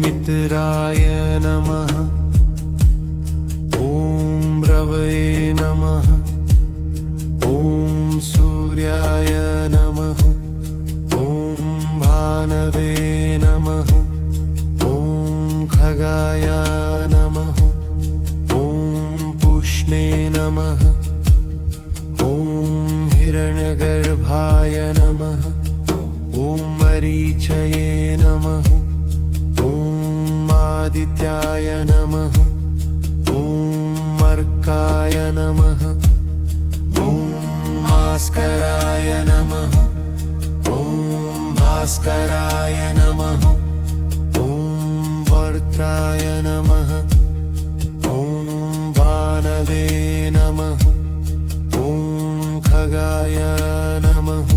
मित्राय नमः। ॐ रवये नमः। ॐ सूर्याय नमः। ॐ भानवे नमः। ॐ खगाय नमः। ॐ पुष्णे नमः। ॐ हिरण्यगर्भाय नमः। ॐ मरीचये नमः। ॐ आदित्याय नमः। ॐ अर्काय नमः। ॐ भास्कराय नमः। ॐ भास्कराय नमः। ॐ वर्त्राय नमः। ॐ भानवे नमः। ॐ खगाय नमः।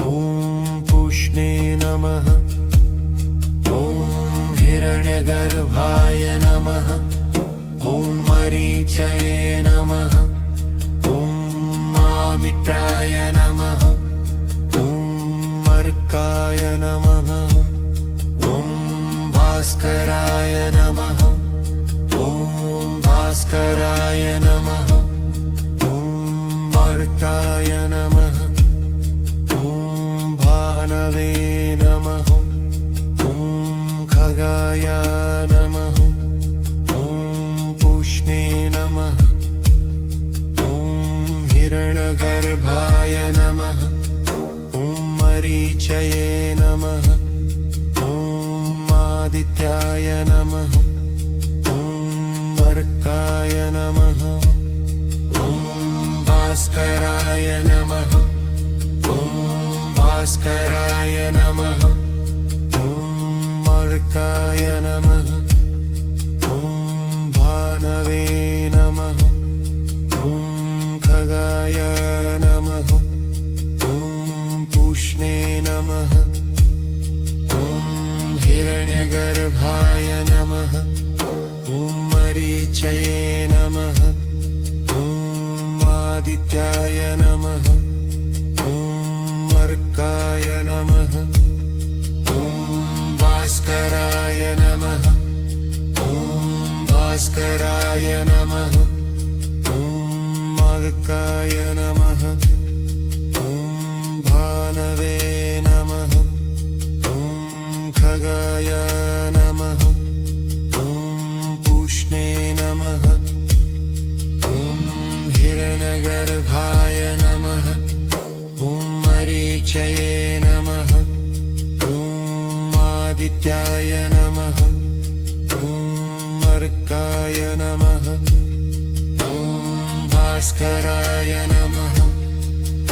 ॐ पुष्णे नमः। ॐ हिरण्यगर्भाय नमः। ॐ मरीचये नमः। ॐ आदित्याय नमः। ॐ अर्काय नमः। ॐ भास्कराय नमः। ॐ भास्कराय नमः। ॐ वर्ताय नमः। ॐ भानवे नमः। ॐ खगाय नमः। ॐ पुष्णे नमः। ॐ हिरण्यगर्भाय नमः। ॐ मरीचये नमः। ॐ आदित्याय नमः। ॐ अर्काय नमः। ॐ भास्कराय नमः। ॐ भास्कराय नमः। ॐ अर्काय नमः। ॐ भानवे नमः। ॐ खगाय नमः। ॐ पुष्णे नमः। ॐ हिरण्यगर्भाय नमः। ॐ मरीचये नमः। ॐ आदित्याय नमः। ॐ अर्काय नमः। ॐ भास्कराय नमः। ॐ भास्कराय नमः। ॐ अर्काय नमः। ॐ भानवे नमः। ॐ खगाय नमः। ॐ पुष्णे नमः। ॐ हिरण्यगर्भाय नमः। ॐ मरीचये नमः। ॐ आदित्याय नमः। ॐ अर्काय नमः। ॐ भास्कराय नमः।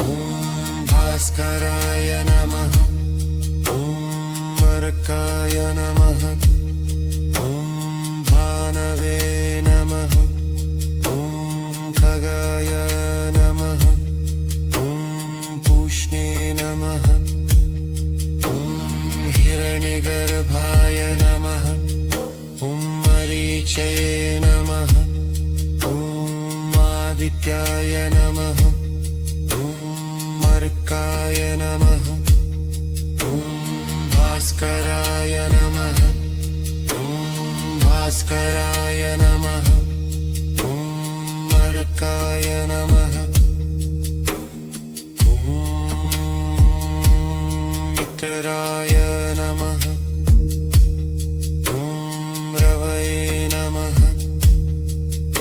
ॐ भास्कराय नमः। ॐ अर्काय नमः। ॐ भानवे नमः। ॐ खगाय नमः। ॐ पुष्णे नमः। ॐ हिरण्यगर्भाय नमः। ॐ मरीचये नमः। ॐ आदित्याय नमः। ॐ अर्काय नमः। ॐ भास्कराय नमः। ॐ भास्कराय नमः। ॐ अर्काय नमः। ॐ मित्राय नमः। ॐ रवये नमः।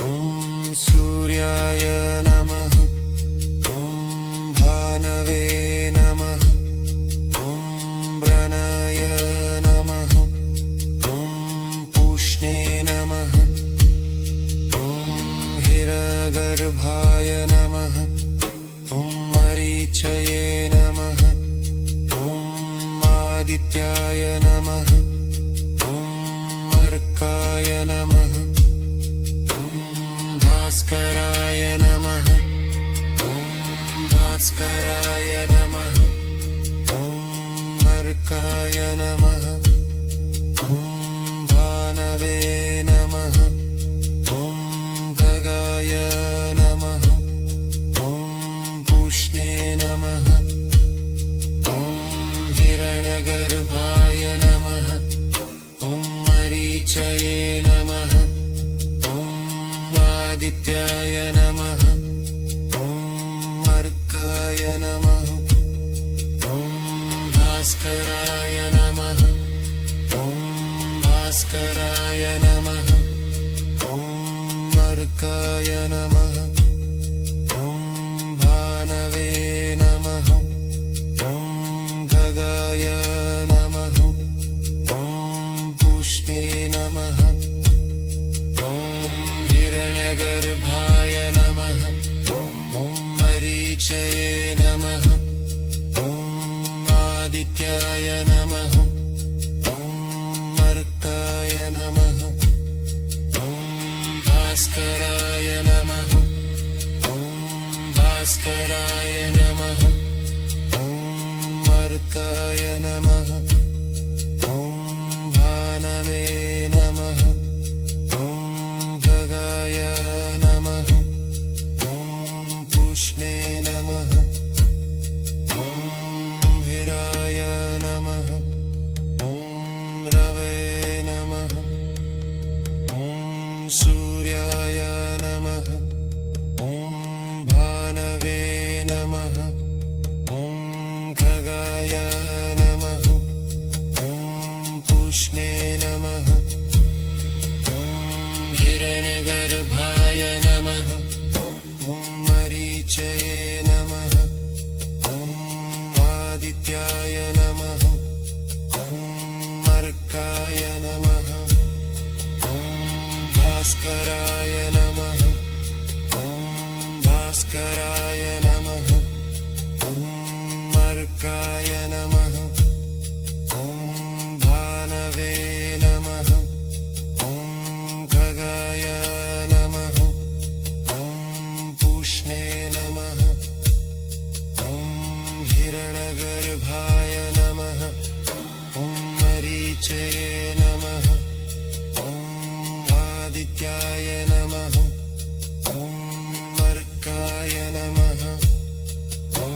ॐ सूर्याय नमः। ॐ भानवे नमः। ॐ व्रणाय नमः। ॐ पुष्णे नमः। ॐ हिरण्यगर्भाय नमः। ॐ मरीचये नमः। ॐ आदित्याय नमः। ॐ अर्काय नमः। ॐ भास्कराय नमः। ॐ भास्कराय नमः। ॐ अर्काय नमः ॐ भानवे नमः ॐ खगाय नमः ॐ पूष्णे नमः ॐ हिरण्यगर्भाय नमः ॐ मरीचये नमः ॐ आदित्याय नमः ॐ अर्काय नमः ॐ भास्कराय नमः ॐ भास्कराय नमः ॐ अर्काय नमः ॐ भानवे नमः ॐ खगाय नमः ॐ पुष्णे नमः ॐ हिरण्यगर्भाय नमः ॐ मरीचये नमः ॐ आदित्याय नमः ॐ अर्काय नमः ॐ भास्कराय नमः ॐ भास्कराय नमः ॐ अर्काय नमः ॐ भानवे नमः ॐ खगाय नमः ॐ पुष्णे नमः ॐ हिराय नमः ॐ रवे नमः ॐ सूर्याय नमः ॐ भानवे नमः ॐ खगाय नमः ॐ पुष्णे नमः ॐ हिरण्यगर्भाय नमः ॐ मरीचये नमः ॐ आदित्याय नमः ॐ अर्काय नमः ॐ भास्कराय नमः ॐ भास्कराय नमः ॐ अर्काय नमः ॐ भानवे नमः ॐ खगाय नमः ॐ पूष्णे नमः ॐ हिरण्यगर्भाय नमः ॐ मरीचये नमः ॐ आदित्याय नमः ॐ अर्काय नमः ॐ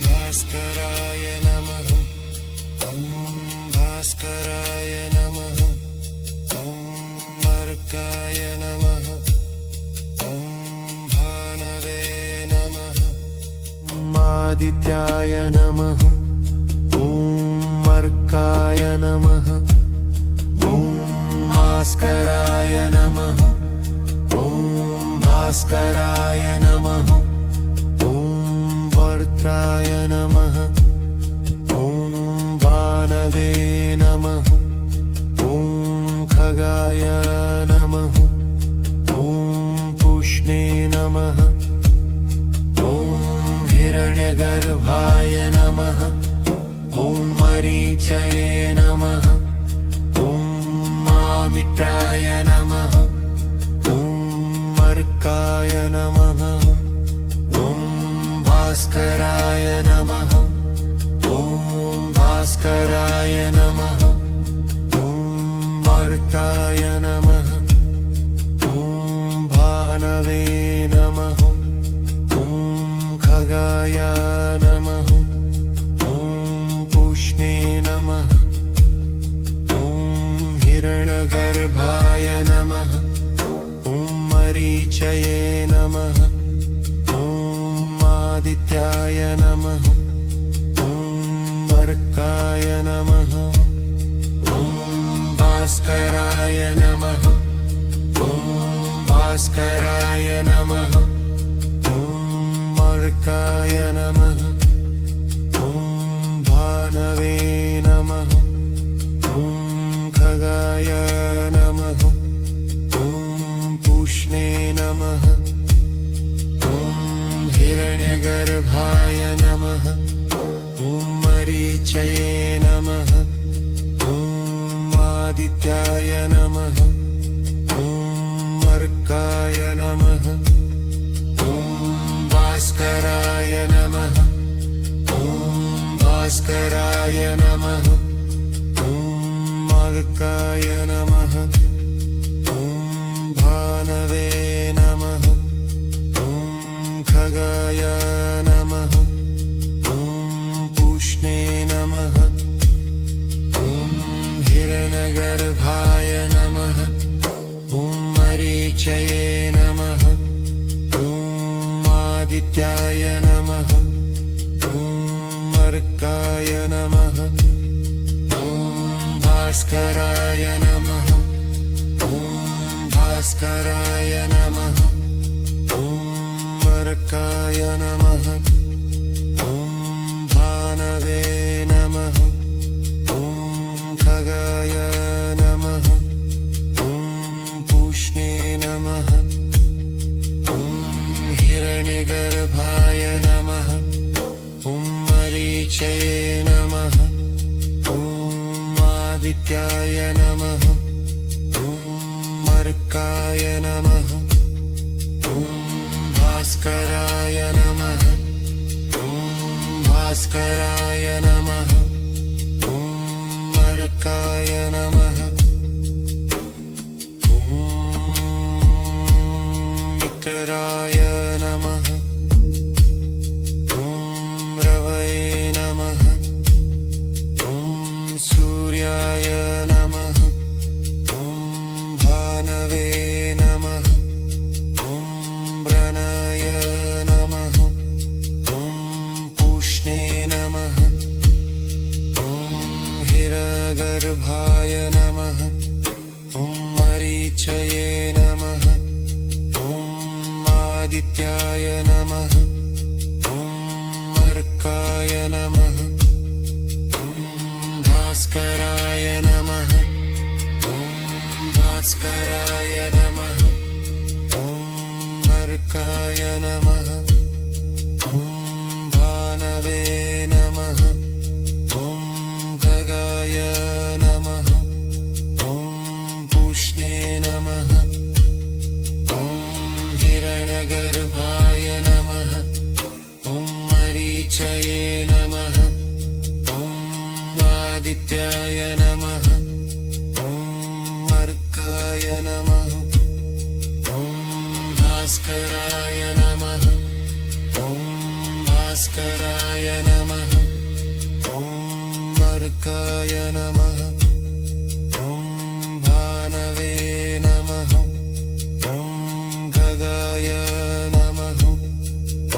भास्कराय नमः ॐ भास्कराय नमः ॐ अर्काय नमः ॐ भानवे नमः आदित्याय नमः ॐ अर्काय नमः ॐ भास्कराय नमः ॐ भास्कराय नमः ॐ वर्त्राय नमः ॐ भानवे नमः ॐ खगाय नमः ॐ पुष्णे नमः ॐ हिरण्यगर्भाय नमः ॐ मरीचये नमः ॐ आदित्याय नमः ॐ अर्काय नमः ॐ भास्कराय नमः ॐ भास्कराय नमः ॐ अर्काय नमः ॐ भानवे नमः ॐ खगाय नमः ॐ पुष्णे नमः ॐ हिरण्यगर्भाय नमः ॐ मरीचये नमः ॐ आदित्याय नमः ॐ अर्काय नमः ॐ भास्कराय नमः ॐ भास्कराय नमः ॐ अर्काय नमः ॐ भानवे नमः ॐ खगाय नमः ॐ पुष्णे नमः ॐ हिरण्यगर्भाय नमः ॐ मरीचये नमः ॐ आदित्याय नमः ॐ अर्काय नमः ॐ भास्कराय नमः ॐ भास्कराय मर्काय नमः ॐ मर्काय नमः ॐ भानवे नमः ॐ खगाय नमः ॐ पूष्णे नमः ॐ हिरण्यगर्भाय नमः ॐ मरीचये नमः ॐ आदित्याय नमः ॐ मर्काय नमः ॐ भास्कराय नमः ॐ भास्कराय नमः ॐ मर्काय नमः ॐ भानवे नमः ॐ खगाय नमः ॐ पूष्णे नमः ॐ हिरण्यगर्भाय नमः ॐ मरीचये नमः ॐ आदित्याय नमः ॐ मर्काय नमः ॐ भास्कराय नमः ॐ भास्कराय नमः ॐ मर्काय नमः ॐ मित्राय नमः ॐ रवये नमः ॐ सूर्याय नमः ॐ भानवे नमः ॐ व्रणाय नमः ॐ पूष्णे नमः ॐ हिरण्यगर्भाय नमः ॐ मरीचये नमः ॐ आदित्याय नमः ॐ मर्काय नमः ॐ भास्कराय नमः ॐ भास्कराय नमः ॐ मर्काय नमः ॐ भानवे नमः ॐ खगाय नमः ॐ पूष्णे नमः ॐ हिरण्यगर्भाय नमः ॐ मरीचये नमः ॐ आदित्याय नमः ॐ मर्काय नमः ॐ भास्कराय नमः ॐ भास्कराय नमः ॐ मर्काय नमः ॐ भानवे नमः ॐ खगाय नमः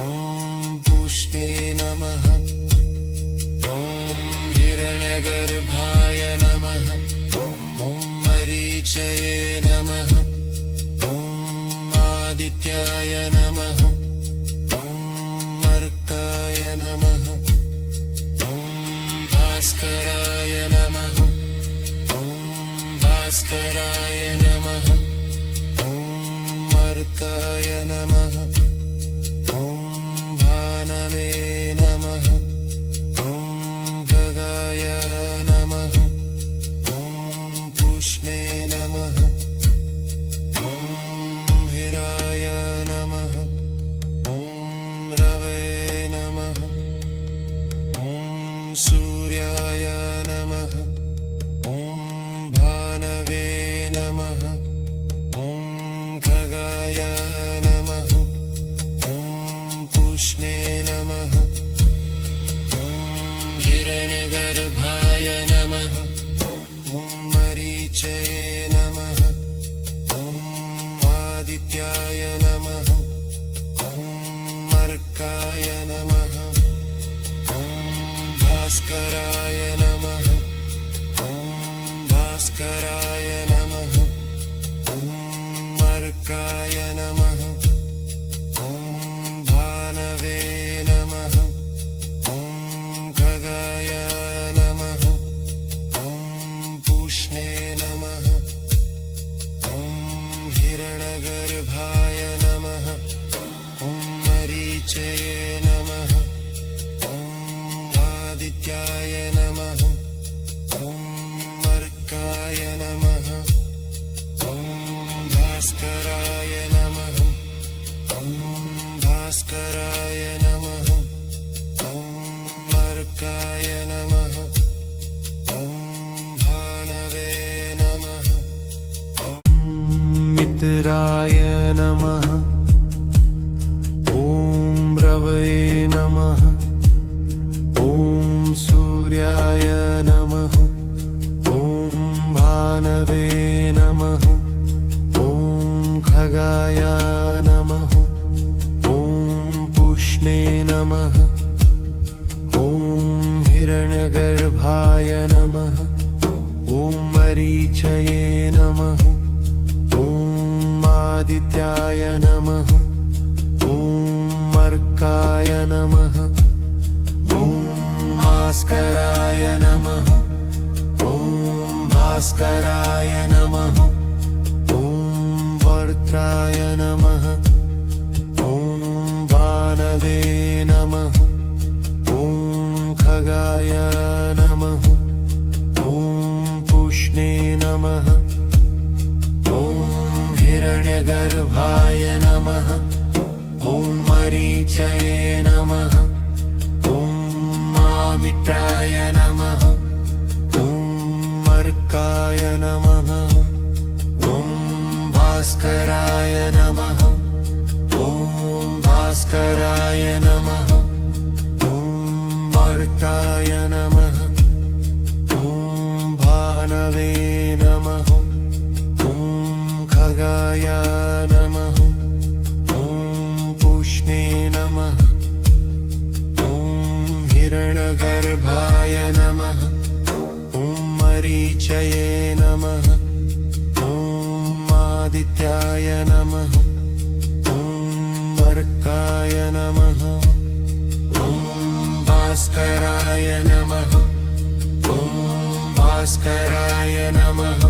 ॐ पूष्णे नमः ॐ हिरण्यगर्भाय नमः ॐ मरीचये नमः ॐ आदित्याय नमः ॐ मर्काय नमः ॐ भास्कराय नमः ॐ भास्कराय नमः ॐ मर्काय नमः ॐ भानवे नमः ॐ खगाय नमः ॐ पूष्णे नमः ॐ हिराय नमः ॐ रवये नमः ॐ सूर्याय नमः ॐ भानवे नमः ॐ खगाय नमः ॐ पूष्णे नमः ॐ हिरण्यगर्भाय नमः ॐ मरीचये नमः ॐ आदित्याय नमः ॐ मर्काय नमः ॐ भास्कराय नमः ॐ भास्कराय नमः ॐ मर्काय नमः ॐ भानवे नमः ॐ खगाय नमः ॐ पूष्णे नमः ॐ हिरण्यगर्भाय नमः ॐ मरीचये नमः ॐ आदित्याय नमः ॐ मर्काय नमः नमः ॐ सूर्याय नमः ॐ भानवे नमः ॐ खगाय नमः ॐ पुष्णे नमः ॐ हिरण्यगर्भाय नमः ॐ मरीचये नमः ॐ आदित्याय नमः ॐ अर्काय नमः ॐ भास्कराय नमः ॐ भास्कराय नमः ॐ वर्त्राय नमः ॐ भानवे नमः ॐ खगाय नमः ॐ पुष्णे नमः ॐ हिरण्यगर्भाय नमः ॐ मरीचये नमः ॐ आदित्याय नमः ॐ अर्काय नमः ॐ भास्कराय नमः ॐ भास्कराय नमः ॐ वर्ताय नमः ॐ भानवे नमः ॐ खगाय नमः ॐ पुष्णे नमः ॐ हिरण्यगर्भाय नमः ॐ मरीचये नमः ॐ आदित्याय नमः ॐ अर्काय नमः ॐ भास्कराय नमः ॐ भास्कराय नमः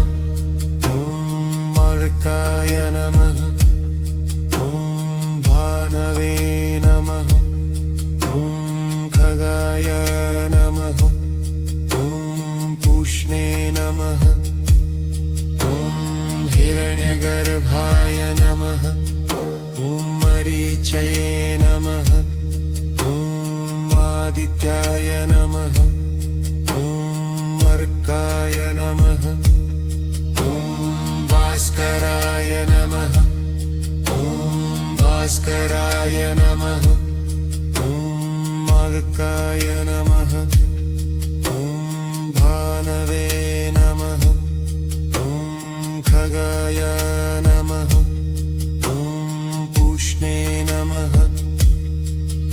ॐ अर्काय नमः ॐ भानवे नमः ॐ खगाय नमः ॐ पुष्णे नमः ॐ हिरण्यगर्भाय नमः ॐ मरीचये नमः ॐ आदित्याय नमः ॐ अर्काय नमः ॐ भास्कराय नमः ॐ भास्कराय नमः ॐ अर्काय नमः ॐ भानवे नमः ॐ खगाय नमः ॐ पुष्णे नमः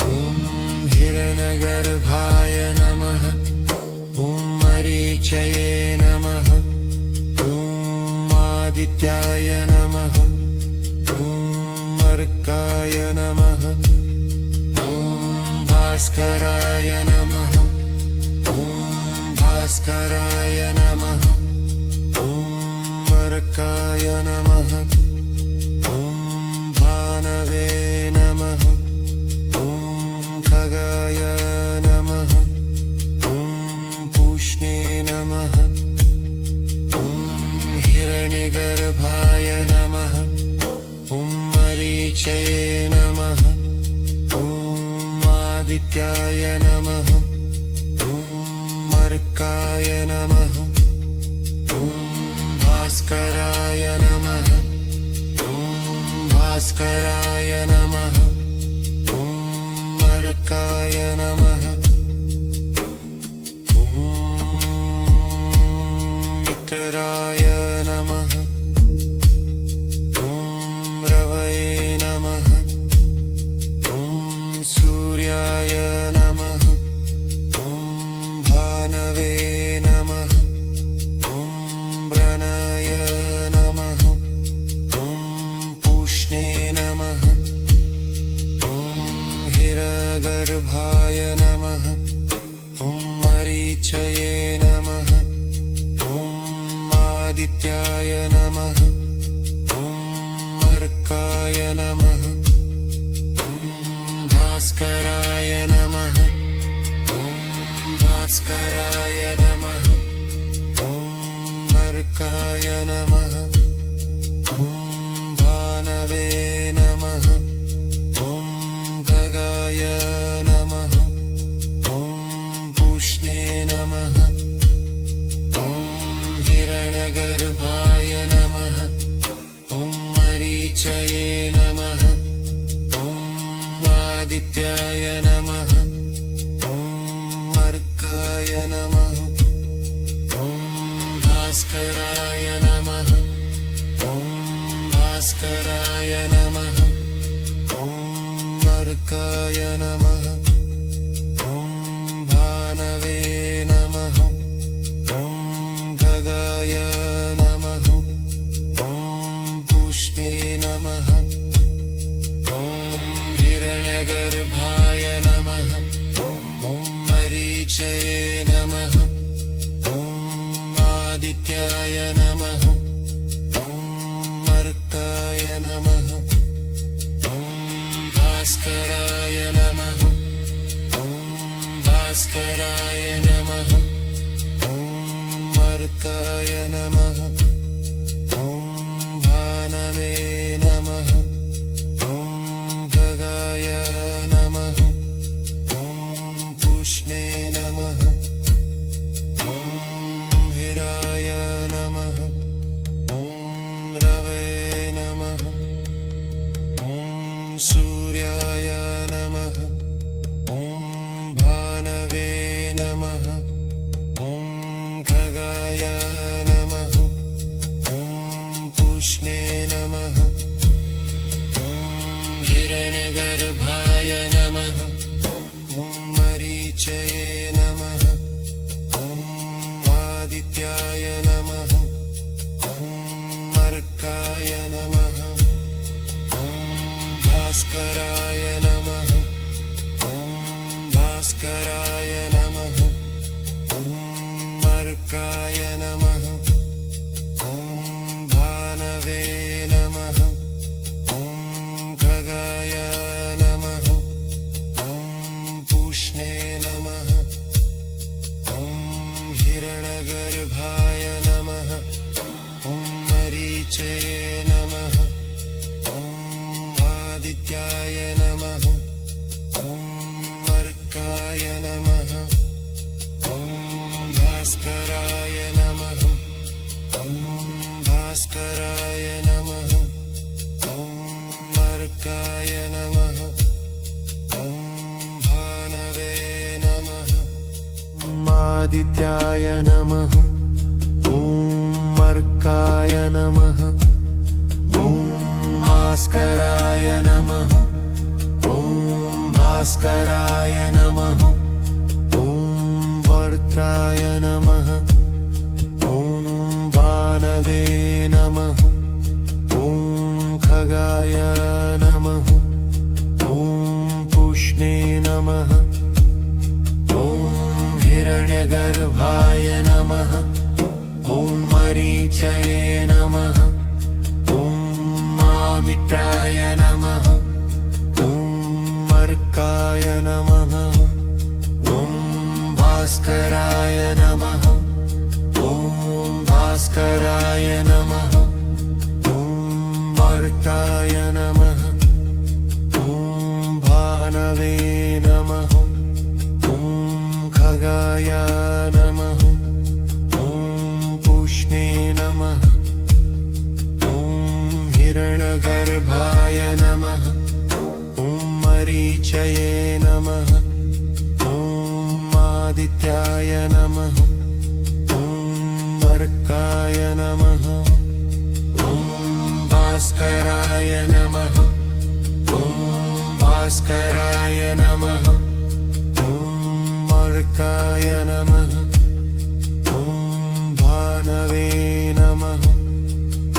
ॐ हिरण्यगर्भाय नमः ॐ मरीचये नमः ॐ आदित्याय नमः ॐ अर्काय नमः ॐ भास्कराय नमः ॐ भास्कराय नमः ॐ अर्काय नमः ॐ भानवे नमः ॐ खगाय नमः ॐ पुष्णे नमः ॐ हिरण्यगर्भाय नमः ॐ मरीचये नमः ॐ आदित्याय नमः ॐ अर्काय नमः ॐ भास्कराय नमः ॐ भास्कराय नमः ॐ अर्काय नमः ॐ मित्राय नमः ॐ रवये नमः ॐ सूर्याय नमः ॐ भानवे नमः ॐ व्रणाय नमः ॐ पुष्णे नमः ॐ हिरण्यगर्भाय नमः ॐ मरीचये नमः ॐ आदित्याय नमः ॐ अर्काय नमः ॐ भास्कराय नमः ॐ भास्कराय नमः ॐ अर्काय नमः ॐ भानवे नमः ॐ खगाय नमः ॐ पुष्णे नमः ॐ हिरण्यगर्भाय नमः ॐ मरीचये नमः ॐ आदित्याय नमः सूर्याय नमः ॐ मर्काय नमः ॐ भास्कराय नमः ॐ भास्कराय नमः ॐ मर्काय नमः ॐ भानवे नमः ॐ गगाय नमः ॐ पुष्णे नमः ॐ हिराय नमः ॐ रवे नमः ॐ सूर्याय नमः ॐ भानवे नमः ॐ खगाय नमः ॐ पुष्णे नमः ॐ हिरण्यगर्भाय नमः ॐ मरीचये नमः ॐ आदित्याय नमः ॐ मर्काय नमः ॐ भास्कराय नमः ॐ भास्कराय नमः ॐ मर्काय नमः ॐ भानवे नमः ॐ खगाय नमः ॐ पुष्णे नमः ॐ हिरण्यगर्भाय नमः ॐ मरीचये नमः ॐ आदित्याय नमः ॐ मर्काय नमः ॐ भास्कराय नमः ॐ भास्कराय नमः ॐ मर्काय नमः ॐ भानवे नमः ॐ आदित्याय नमः ॐ मर्काय नमः ॐ भास्कराय नमः ॐ भास्कराय नमः ॐ वर्त्राय नमः ॐ भानवे नमः ॐ खगाय नमः ॐ पुष्णे नमः ॐ हिरण्यगर्भाय नमः ॐ मरीचये नमः ॐ आमित्राय नमः ॐ मर्काय नमः ॐ भास्कराय नमः ॐ भास्कराय नमः ॐ मर्काय नमः ॐ भानवे नमः ॐ खगाय नमः ॐ पुष्णे नमः ॐ हिरण्यगर्भाय नमः ॐ मरीचये नमः ॐ आदित्याय नमः ॐ मर्काय नमः ॐ भास्कराय नमः ॐ भास्कराय नमः ॐ मर्काय नमः ॐ भानवे नमः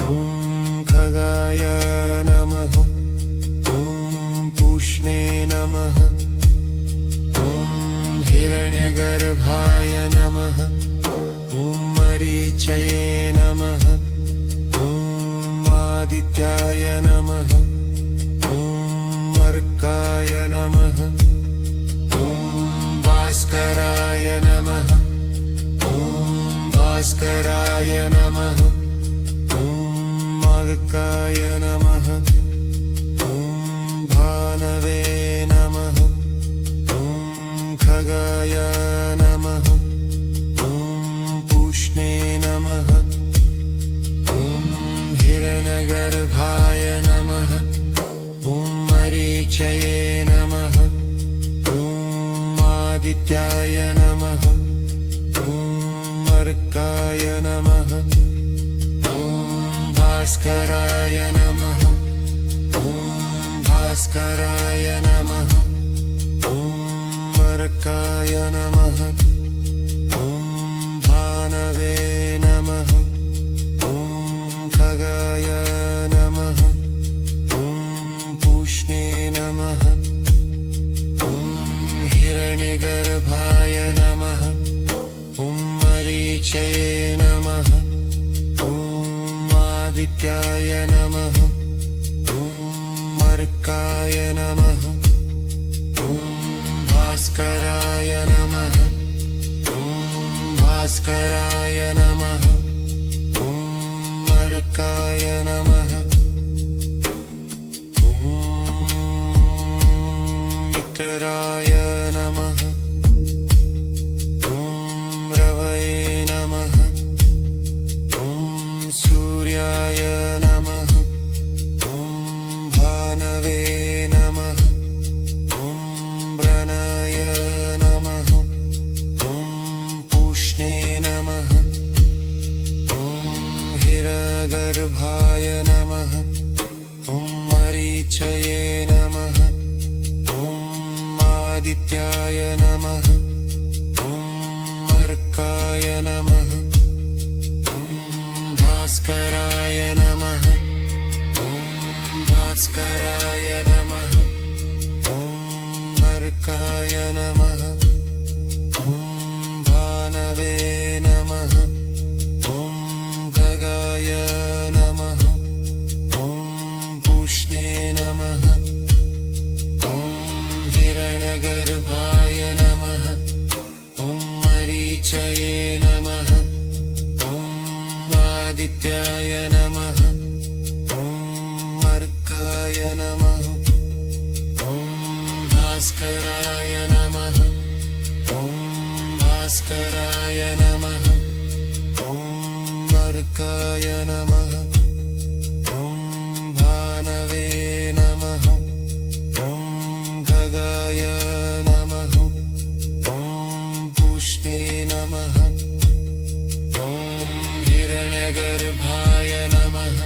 ॐ खगाय नमः ॐ पुष्णे नमः ॐ हिरण्यगर्भाय नमः ॐ मरीचये नमः ॐ आदित्याय नमः ॐ मर्काय नमः ॐ भास्कराय नमः ॐ भास्कराय नमः ॐ मर्काय नमः ॐ भानवे नमः ॐ खगाय नमः ॐ पुष्णे नमः ॐ हिरण्यगर्भाय नमः ॐ मरीचये नमः ॐ आदित्याय नमः ॐ मर्काय नमः ॐ भास्कराय नमः ॐ भास्कराय नमः ॐ मर्काय नमः ॐ भानवे नमः ॐ खगाय नमः ॐ पुष्णे नमः ॐ हिरण्यगर्भाय नमः ॐ मरीचये नमः आदित्याय नमः ॐ अर्काय नमः ॐ भास्कराय नमः ॐ भास्कराय नमः ॐ अर्काय नमः ॐ मित्राय नमः ॐ रवये नमः ॐ सूर्याय नमः ॐ भानवे नमः ॐ व्रणाय नमः ॐ पूष्णे नमः ॐ हिरगर्भाय नमः ॐ मरीचये नमः ॐ आदित्याय नमः ॐ अर्काय नमः ॐ भास्कराय नमः ॐ भास्कराय नमः ॐ अर्काय नमः ॐ भानवे नमः ॐ खगाय नमः ॐ पूष्णे नमः ॐ हिरण्यगर्भाय नमः ॐ मरीचये नमः ॐ आदित्याय नमः ॐ अर्काय नमः ॐ भास्कराय नमः ॐ भास्कराय नमः ॐ अर्काय नमः ॐ भानवे नमः ॐ खगाय नमः ॐ पूष्णे नमः ॐ हिरण्यगर्भाय नमः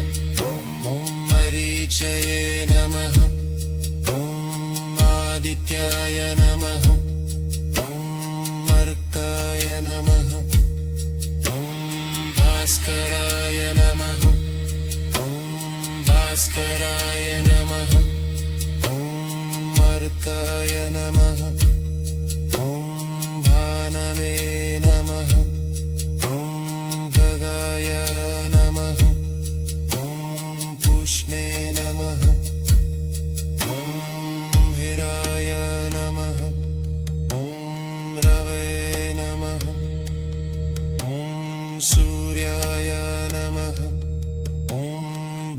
ॐ मरीचये नमः ॐ आदित्याय नमः ॐ अर्काय नमः ॐ भास्कराय नमः ॐ भास्कराय नमः ॐ अर्काय नमः ॐ भानवे नमः ॐ खगाय नमः ॐ पूष्णे नमः ॐ हिराय नमः ॐ रवये नमः ॐ सूर्याय नमः ॐ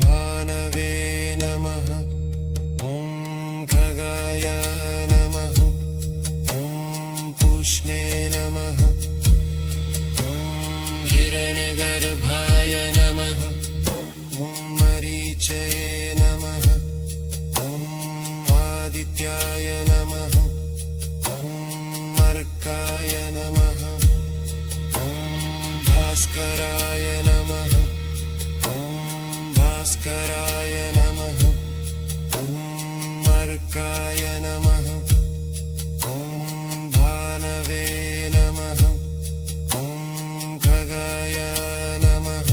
भानवे नमः ॐ खगाय नमः ॐ पूष्णे नमः ॐ हिरण्यगर्भाय नमः ॐ मरीचये नमः ॐ आदित्याय नमः ॐ अर्काय नमः ॐ भास्कराय नमः ॐ भास्कराय नमः ॐ अर्काय नमः ॐ भानवे नमः ॐ खगाय नमः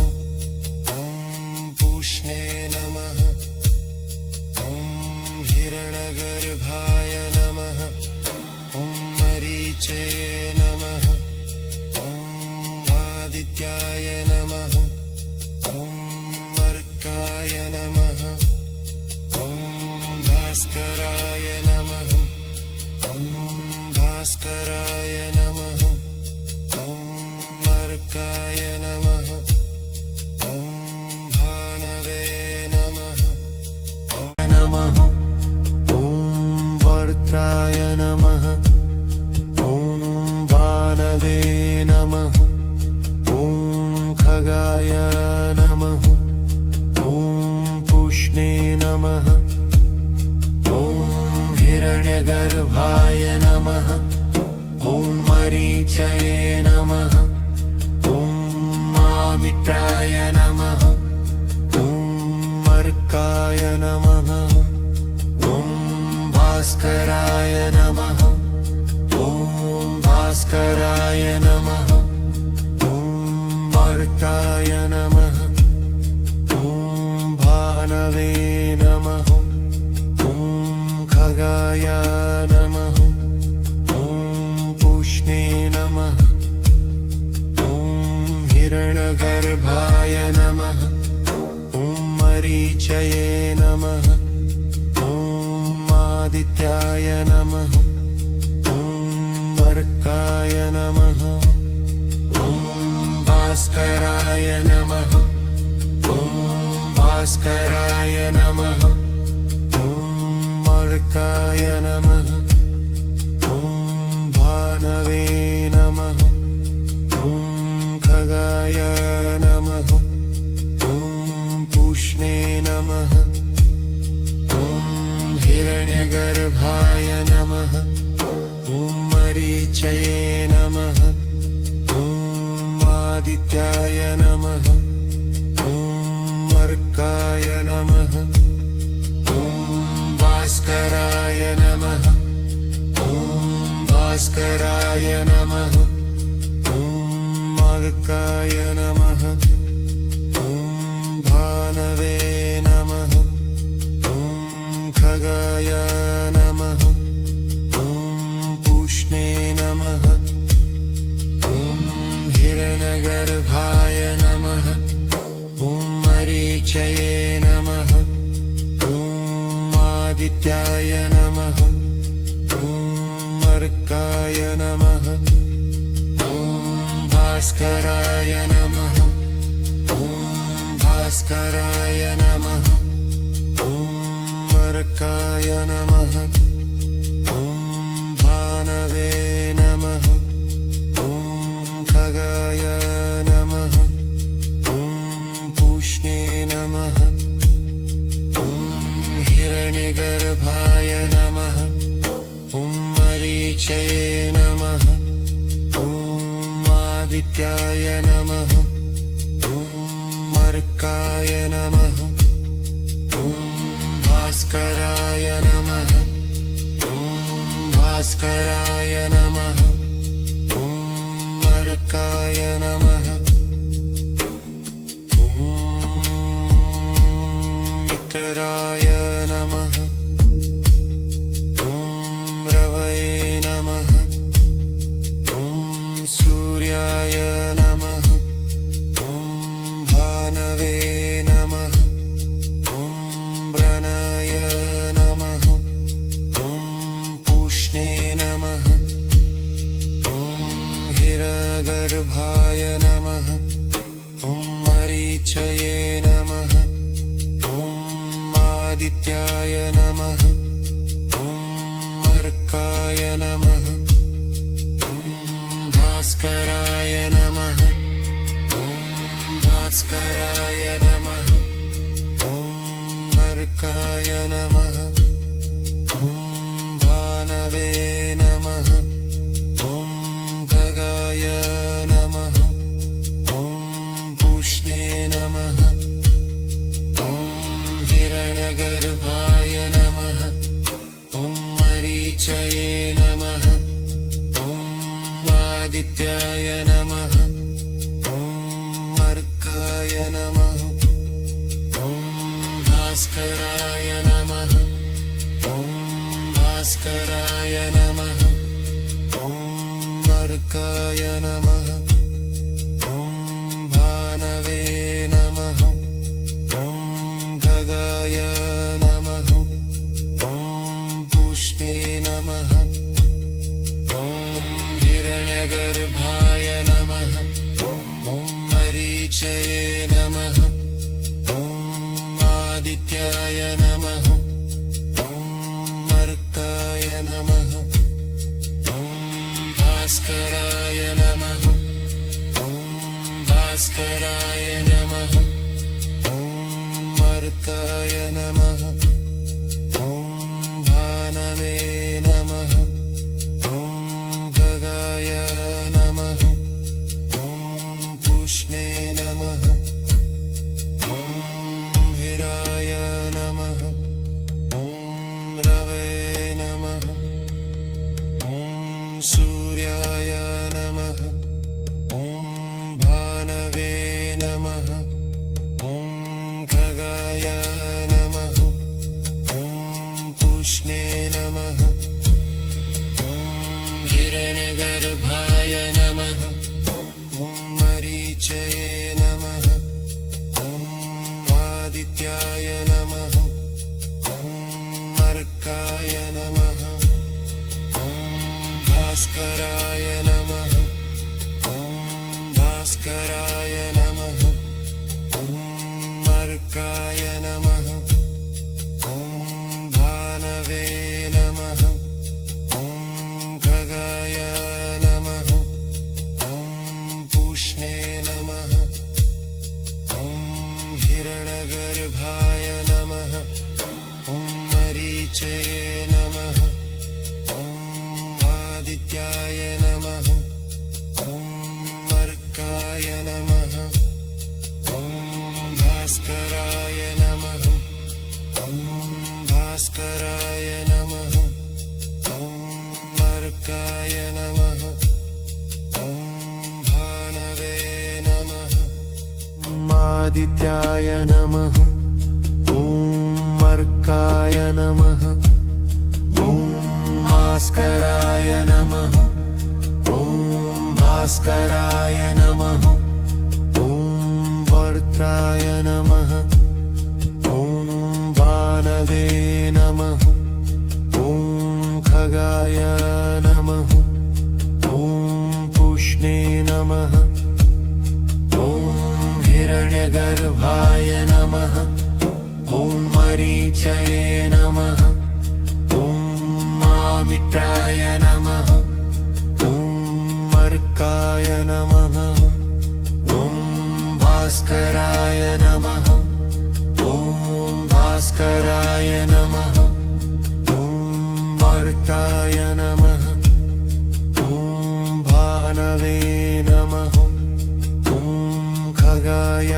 ॐ पूष्णे नमः ॐ हिरण्यगर्भाय नमः ॐ मरीचये नमः ॐ आदित्याय नमः ॐ अर्काय नमः ॐ भास्कराय नमः ॐ भास्कराय नमः ॐ अर्काय नमः ॐ भानवे नमः ॐ नमः ॐ वर्त्राय नमः ॐ भानवे नमः ॐ खगाय नमः ॐ पूष्णे नमः ॐ हिरण्यगर्भाय नमः ॐ मरीचये नमः ॐ आदित्याय नमः ॐ अर्काय नमः ॐ भास्कराय नमः ॐ भास्कराय नमः ॐ अर्काय नमः ॐ भानवे नमः ॐ खगाय नमः ॐ पूष्णे नमः ॐ हिरण्यगर्भाय नमः ॐ मरीचये नमः ॐ आदित्याय नमः ॐ अर्काय नमः ॐ भास्कराय नमः ॐ भास्कराय नमः ॐ अर्काय नमः ॐ भानवे नमः ॐ खगाय नमः ॐ पूष्णे नमः ॐ हिरण्यगर्भाय नमः ॐ मरीचये नमः ॐ आदित्याय नमः ॐ अर्काय नमः ॐ भास्कराय नमः ॐ भास्कराय नमः ॐ अर्काय नमः ॐ भानवे नमः ॐ खगाय नमः ॐ पूष्णे नमः ॐ हिरण्यगर्भाय नमः ॐ मरीचये नमः ॐ आदित्याय नमः ॐ अर्काय नमः ॐ भास्कराय नमः ॐ भास्कराय नमः ॐ अर्काय नमः ॐ भानवे नमः ॐ खगाय नमः ॐ पूष्णे नमः ॐ हिरण्यगर्भाय नमः ॐ मरीचये नमः ॐ आदित्याय नमः ॐ अर्काय नमः ॐ भास्कराय नमः ॐ भास्कराय नमः ॐ अर्काय नमः ॐ मित्राय नमः ॐ रवये नमः ॐ सूर्याय नमः ॐ भानवे नमः ॐ व्रणाय नमः ॐ पूष्णे नमः ॐ हिरण्यगर्भाय नमः ॐ मरीचये नमः ॐ आदित्याय नमः ॐ अर्काय नमः ॐ भास्कराय नमः ॐ भास्कराय नमः ॐ अर्काय नमः ॐ भानवे नमः ॐ खगाय नमः ॐ पूष्णे नमः ॐ हिरण्यगर्भाय नमः ॐ मरीचये नमः ॐ आदित्याय नमः ॐ अर्काय नमः ॐ भास्कराय नमः ॐ भास्कराय नमः ॐ अर्काय नमः ॐ भानवे नमः ॐ खगाय नमः ॐ पूष्णे नमः ॐ हिरण्यगर्भाय नमः ॐ मरीचये नमः ॐ आदित्याय नमः ॐ अर्काय नमः ॐ भास्कराय नमः ॐ भास्कराय नमः ॐ अर्काय नमः ॐ भानवे नमः ॐ खगाय नमः ॐ पूष्णे नमः ॐ हिराय नमः ॐ रवये नमः ॐ सूर्याय नमः ॐ भानवे नमः ॐ खगाय नमः ॐ पूष्णे नमः ॐ हिरण्यगर्भाय नमः ॐ मरीचये नमः ॐ आदित्याय नमः आदित्याय नमः। ॐ अर्काय नमः। ॐ भास्कराय नमः। ॐ भास्कराय नमः। ॐ वर्त्राय नमः। ॐ भानवे नमः। ॐ खगाय नमः। ॐ पुष्णे नमः। ॐ हिरण्यगर्भाय नमः। ॐ मरीचये नमः। ॐ मामित्राय नमः। ॐ अर्काय नमः। ॐ भास्कराय नमः। ॐ भास्कराय नमः। ॐ वर्ताय नमः। ॐ भानवे नमः। ॐ खगाय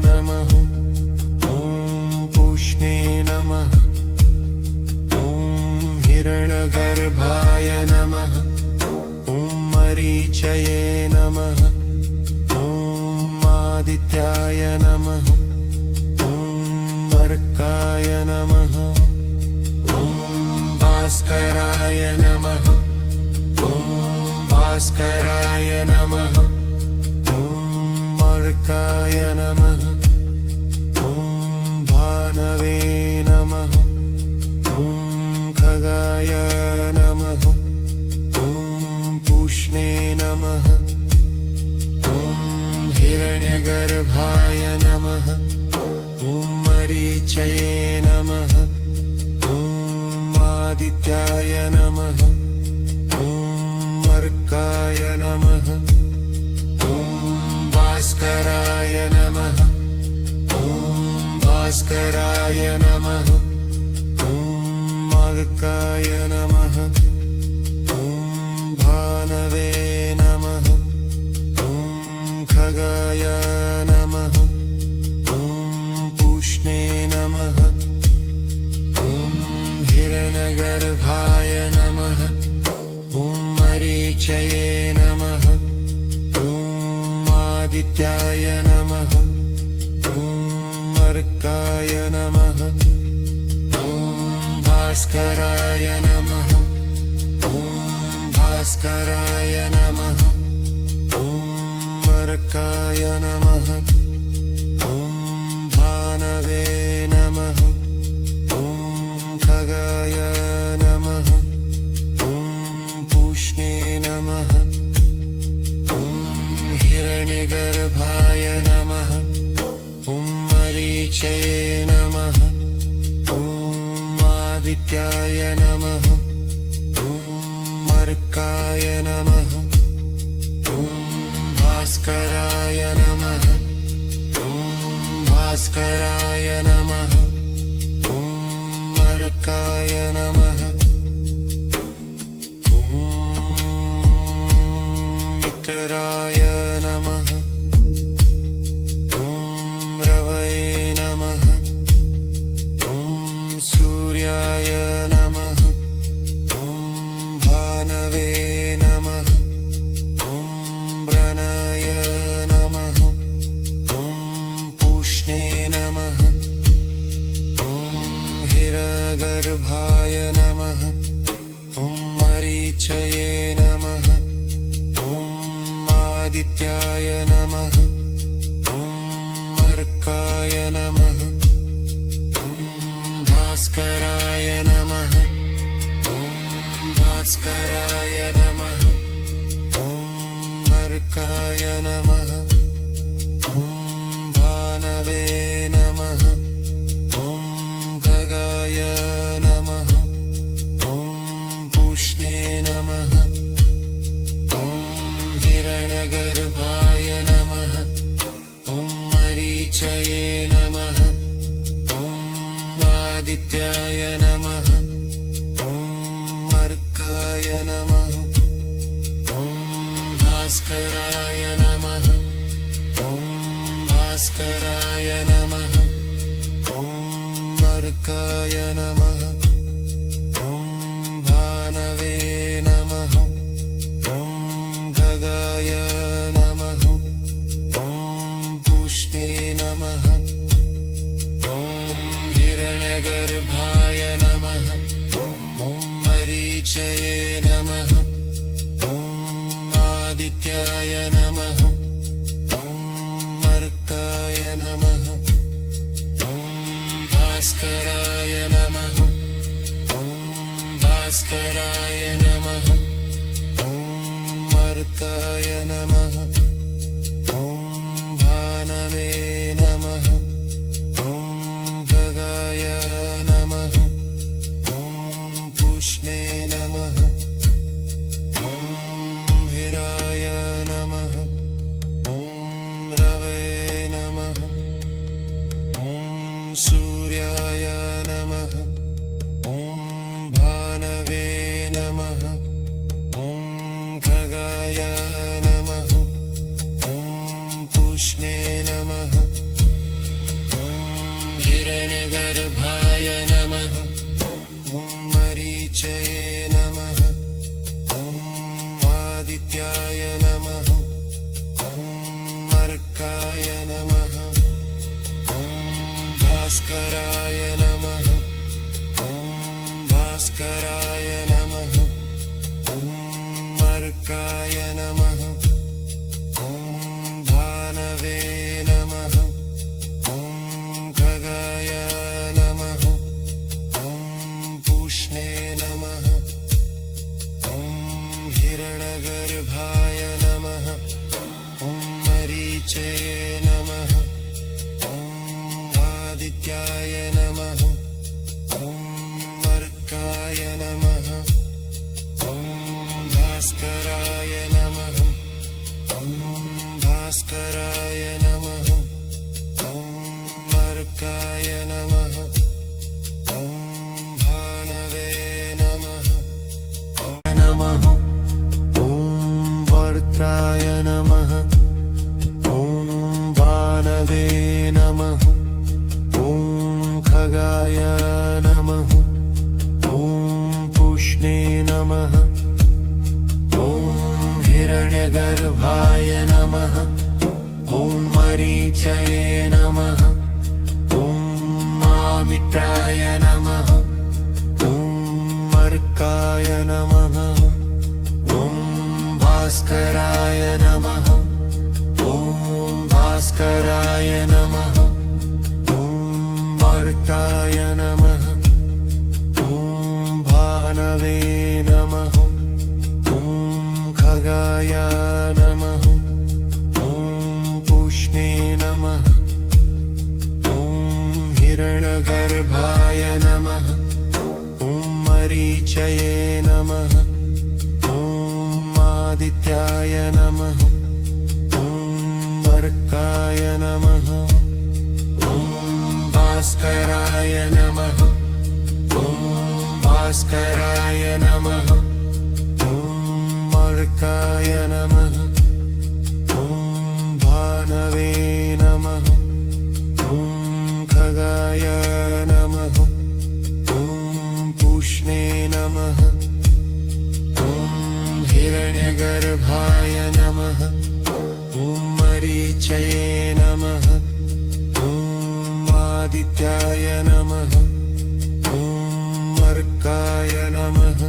नमः। ॐ पुष्णे नमः। ॐ हिरण्यगर्भाय नमः। ॐ मरीचये नमः। ॐ आदित्याय नमः। ॐ अर्काय नमः। ॐ भास्कराय नमः। ॐ भास्कराय नमः। ॐ अर्काय नमः। ॐ भानवे नमः। ॐ खगाय नमः। ॐ पुष्णे नमः। ॐ हिरण्यगर्भाय नमः। ॐ मरीचये नमः। ॐ आदित्याय नमः। ॐ अर्काय नमः। ॐ भास्कराय नमः। ॐ भास्कराय नमः। ॐ अर्काय नमः। ॐ भानवे नमः। ॐ खगाय नमः। ॐ पुष्णे नमः। ॐ हिरण्यगर्भाय नमः। ॐ मरीचये नमः। ॐ आदित्याय नमः। ॐ अर्काय नमः। ॐ भास्कराय नमः। ॐ भास्कराय नमः। ॐ अर्काय नमः। ॐ भानवे नमः। ॐ खगाय नमः। ॐ पुष्णे नमः। ॐ हिरण्यगर्भाय नमः। ॐ मरीचये नमः। ॐ आदित्याय नमः। ॐ अर्काय नमः। ॐ भास्कराय नमः। ॐ भास्कराय नमः। ॐ अर्काय नमः। ॐ मित्राय नमः। ॐ रवये नमः। ॐ सूर्याय नमः। ॐ भानवे नमः। ॐ व्रणाय नमः। ॐ पुष्णे नमः। ॐ हिरण्यगर्भाय नमः। ॐ मरीचये नमः। ॐ आदित्याय नमः। ॐ अर्काय नमः। ॐ भास्कराय नमः। ॐ भास्कराय नमः। ॐ अर्काय नमः। ॐ भानवे नमः। ॐ खगाय नमः। ॐ पुष्णे नमः। ॐ हिरण्यगर्भाय नमः। ॐ मरीचये नमः। ॐ आदित्याय नमः। ॐ अर्काय नमः। ॐ भास्कराय नमः। ॐ भास्कराय नमः। ॐ अर्काय नमः। ॐ भानवे नमः। ॐ खगाय नमः। ॐ पुष्णे नमः। आदित्याय नमः ॐ अर्काय नमः ॐ भास्कराय नमः ॐ भास्कराय नमः ॐ अर्काय नमः ॐ भानवे नमः ॐ खगाय नमः ॐ पुष्णे नमः ॐ हिराय नमः ॐ रवे नमः ॐ सूर्याय नमः ॐ भानवे नमः ॐ खगाय नमः ॐ पुष्णे नमः ॐ हिरण्यगर्भाय नमः ॐ मरीचये नमः ॐ आदित्याय नमः ॐ अर्काय नमः ॐ भास्कराय नमः ॐ भास्कराय नमः ॐ अर्काय नमः ॐ भानवे नमः ॐ खगाय नमः ॐ पुष्णे नमः ॐ हिरण्यगर्भाय नमः ॐ मरीचये नमः ॐ आदित्याय नमः ॐ अर्काय नमः ॐ भास्कराय नमः ॐ भास्कराय नमः ॐ अर्काय नमः ॐ भानवे नमः नमः ॐ वर्त्राय नमः ॐ भानवे नमः ॐ खगाय नमः ॐ पुष्णे नमः ॐ हिरण्यगर्भाय नमः ॐ मरीचये नमः ॐ आदित्याय नमः ॐ अर्काय नमः ॐ भास्कराय नमः ॐ भास्कराय नमः ॐ अर्काय नमः ॐ भानवे नमः ॐ खगाय नमः ॐ पुष्णे नमः ॐ हिरण्यगर्भाय नमः ॐ मरीचये नमः ॐ आदित्याय नमः ॐ अर्काय नमः ॐ भास्कराय नमः ॐ भास्कराय नमः ॐ अर्काय नमः ॐ भानवे नमः ॐ खगाय नमः ॐ पुष्णे नमः ॐ हिरण्यगर्भाय नमः ॐ मरीचये नमः ॐ आदित्याय नमः ॐ अर्काय नमः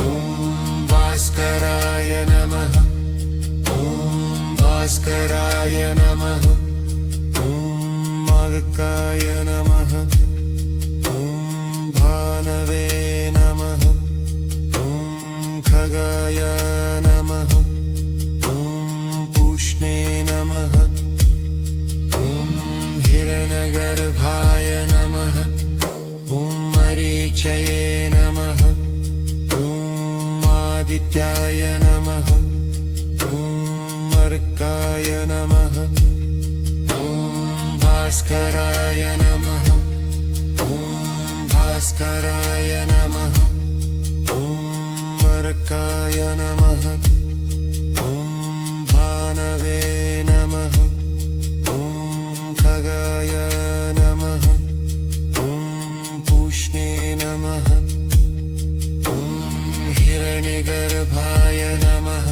ॐ भास्कराय नमः ॐ भास्कराय नमः ॐ अर्काय नमः ॐ भानवे नमः ॐ खगाय नमः ॐ पुष्णे नमः ॐ हिरण्यगर्भाय नमः ॐ मरीचये नमः ॐ आदित्याय नमः ॐ अर्काय नमः ॐ भास्कराय नमः ॐ भास्कराय नमः ॐ अर्काय नमः ॐ भानवे नमः ॐ खगाय नमः ॐ पुष्णे नमः ॐ हिरण्यगर्भाय नमः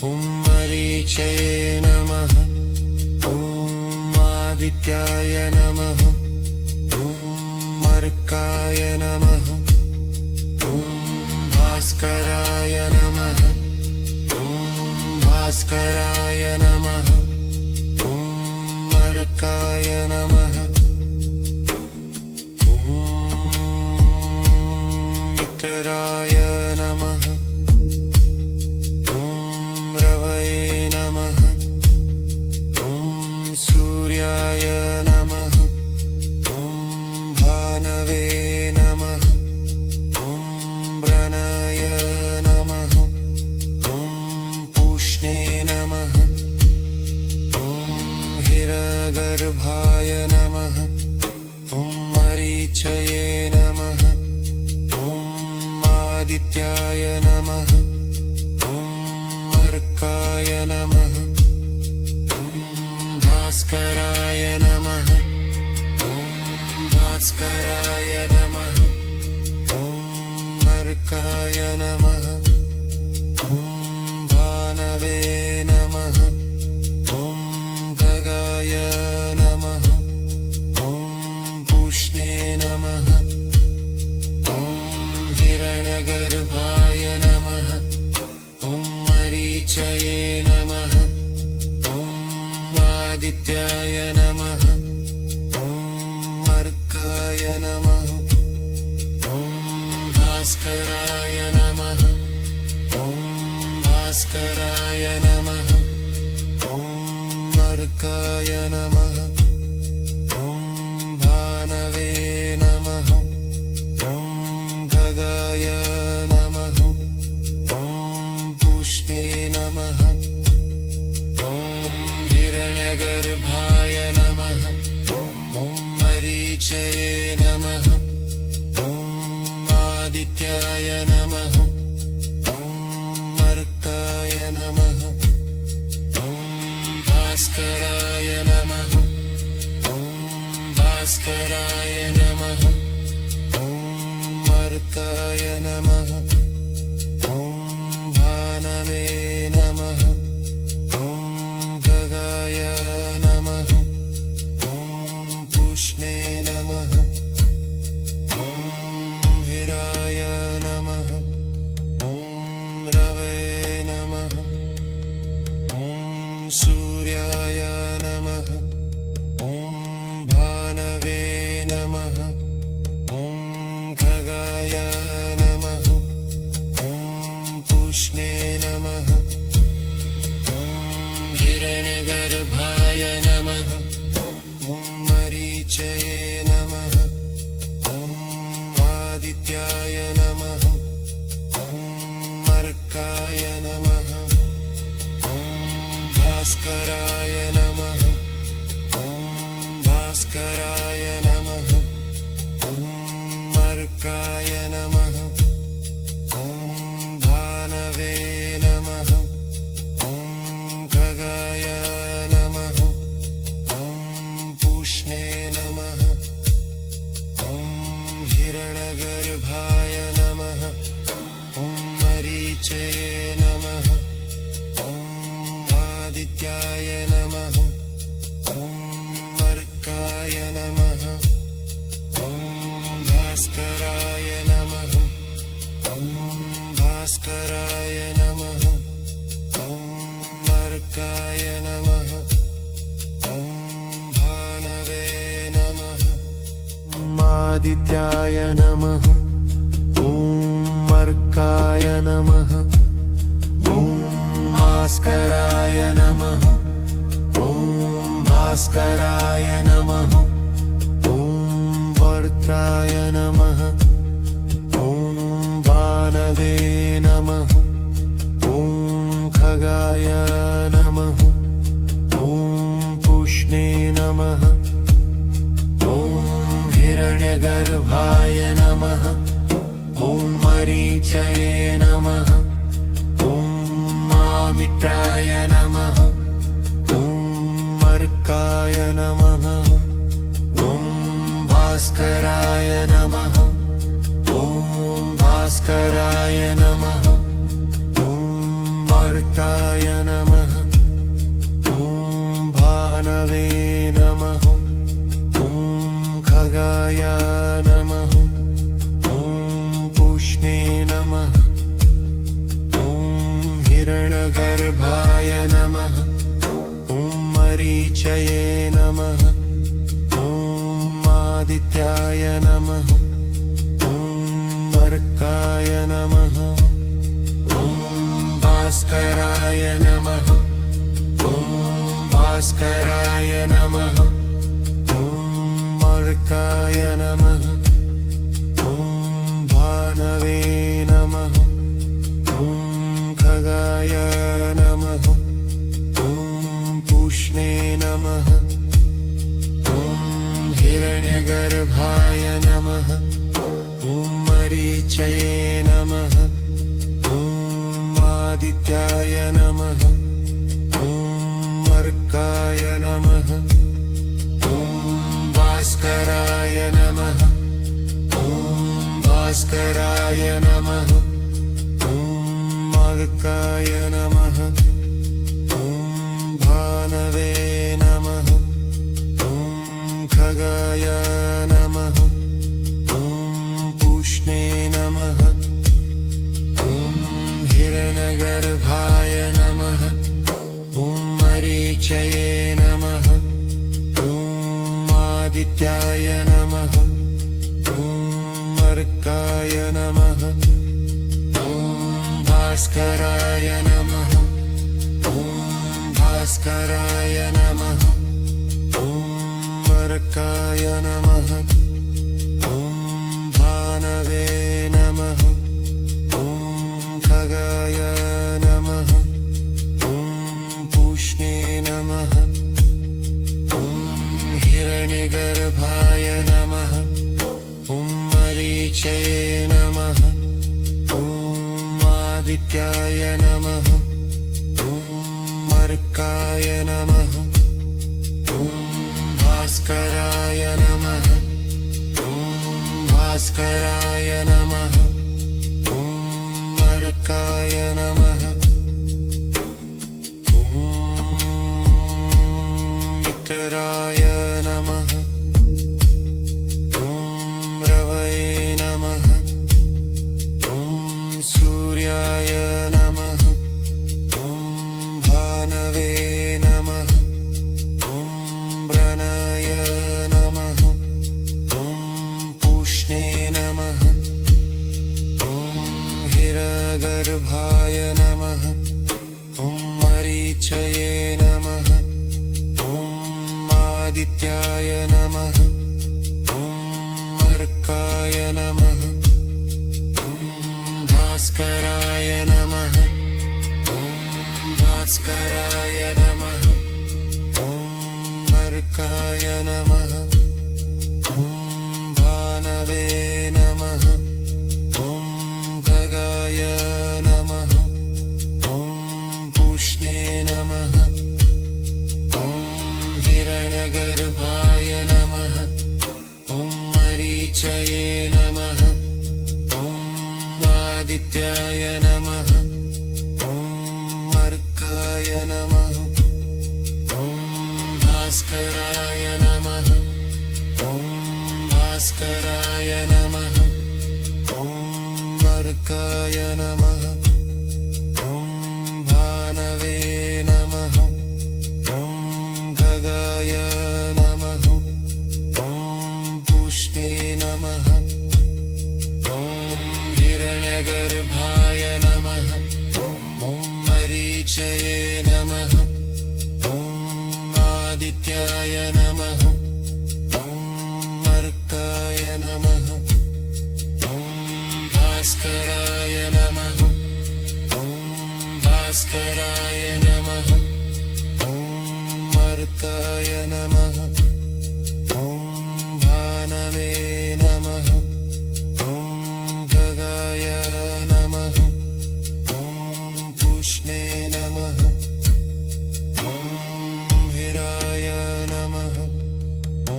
ॐ मरीचये नमः ॐ आदित्याय नमः ॐ अर्काय नमः ॐ भास्कराय नमः ॐ भास्कराय नमः ॐ अर्काय नमः ॐ मित्राय नमः ॐ रवये नमः ॐ सूर्याय नमः ॐ भानवे नमः ॐ व्रणाय नमः ॐ पूष्णे नमः ॐ हिरगर्भाय नमः ॐ मरीचये नमः ॐ आदित्याय नमः ॐ अर्काय नमः ॐ भास्कराय नमः ॐ भास्कराय नमः ॐ अर्काय नमः ॐ भानवे नमः ॐ खगाय नमः ॐ पूष्णे नमः ॐ हिरण्यगर्भाय नमः ॐ मरीचये नमः ॐ आदित्याय नमः ॐ अर्काय नमः ॐ भास्कराय नमः ॐ भास्कराय नमः ॐ अर्काय नमः ॐ भानवे नमः ॐ खगाय नमः ॐ पूष्णे नमः ॐ हिरण्यगर्भाय नमः ॐ मरीचये नमः ॐ आदित्याय नमः ॐ अर्काय नमः ॐ भास्कराय नमः ॐ भास्कराय नमः ॐ अर्काय नमः ॐ भानवे नमः ॐ खगाय नमः ॐ पूष्णे नमः ॐ हिराय नमः ॐ रवये नमः ॐ सूर्याय नमः ॐ भानवे नमः ॐ खगाय नमः ॐ पूष्णे नमः ॐ हिरण्यगर्भाय नमः ॐ मरीचये नमः ॐ आदित्याय नमः ॐ अर्काय नमः ॐ भास्कराय नमः ॐ भास्कराय नमः ॐ अर्काय नमः ॐ भानवे नमः ॐ खगाय नमः ॐ पूष्णे नमः ॐ हिरण्यगर्भाय नमः ॐ मरीचये नमः ॐ आदित्याय नमः ॐ अर्काय नमः ॐ भास्कराय नमः ॐ भास्कराय नमः ॐ अर्काय नमः ॐ भानवे नमः आदित्याय नमः ॐ अर्काय नमः ॐ भास्कराय नमः ॐ भास्कराय नमः ॐ वर्त्राय नमः ॐ भानवे नमः ॐ खगाय नमः ॐ पूष्णे नमः ॐ हिरण्यगर्भाय नमः ॐ मरीचये नमः ॐ आमित्राय नमः ॐ अर्काय नमः ॐ भास्कराय नमः ॐ भास्कराय नमः ॐ अर्काय नमः ॐ भानवे नमः ॐ खगाय नमः ॐ पूष्णे नमः ॐ हिरण्यगर्भाय हिरण्यगर्भाय नमः ॐ मरीचये नमः ॐ आदित्याय नमः ॐ अर्काय नमः ॐ भास्कराय नमः ॐ भास्कराय नमः ॐ अर्काय नमः ॐ भानवे नमः ॐ खगाय नमः ॐ पूष्णे नमः ॐ हिरण्यगर्भाय नमः ॐ मरीचये नमः ॐ आदित्याय नमः ॐ अर्काय नमः ॐ भास्कराय नमः ॐ भास्कराय नमः ॐ अर्काय नमः ॐ भानवे नमः ॐ खगाय नमः ॐ पूष्णे नमः ॐ हिरण्यगर्भाय नमः ॐ मरीचये नमः ॐ आदित्याय नमः ॐ अर्काय नमः ॐ भास्कराय नमः ॐ भास्कराय नमः ॐ अर्काय नमः ॐ भानवे नमः ॐ खगाय नमः ॐ पूष्णे नमः ॐ हिरण्यगर्भाय नमः ॐ मरीचये नमः ॐ आदित्याय नमः ॐ अर्काय नमः ॐ भास्कराय नमः ॐ भास्कराय नमः ॐ अर्काय नमः ॐ मित्राय नमः ॐ रवये नमः ॐ सूर्याय नमः ॐ भानवे नमः ॐ व्रणाय नमः ॐ पूष्णे नमः ॐ हिरण्यगर्भाय नमः ॐ मरीचये नमः ॐ आदित्याय नमः ॐ अर्काय नमः ॐ भास्कराय नमः ॐ भास्कराय नमः ॐ अर्काय नमः ॐ भानवे नमः ॐ खगाय नमः ॐ पूष्णे नमः ॐ हिरण्यगर्भाय नमः ॐ मरीचये नमः ॐ आदित्याय नमः ॐ अर्काय नमः ॐ भास्कराय नमः ॐ भास्कराय नमः ॐ अर्काय नमः ॐ भानवे नमः ॐ खगाय नमः ॐ पूष्णे नमः ॐ हिरण्यगर्भाय नमः ॐ मरीचये नमः ॐ आदित्याय नमः ॐ अर्काय नमः ॐ भास्कराय नमः ॐ भास्कराय नमः ॐ अर्काय नमः ॐ भानवे नमः ॐ खगाय नमः ॐ पूष्णे नमः ॐ हिराय नमः ॐ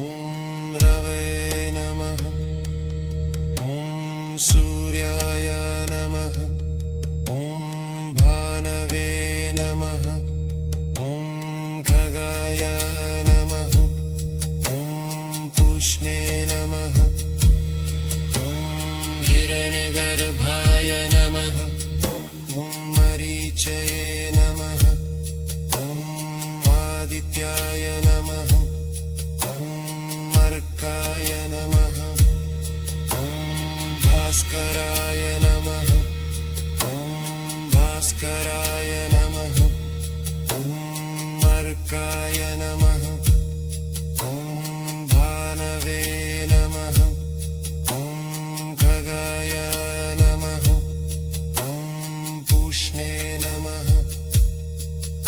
रवये नमः ॐ सूर्याय नमः ॐ भानवे नमः ॐ खगाय नमः अर्काय नमः ॐ भानवे नमः ॐ खगाय नमः ॐ पूष्णे नमः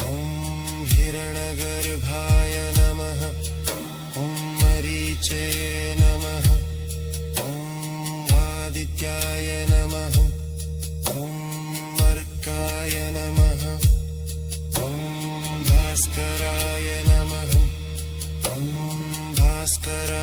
ॐ हिरण्यगर्भाय नमः ॐ मरीचे नमः ॐ आदित्याय नमः ॐ अर्काय नमः ॐ भास्कराय नमः ॐ भास्कराय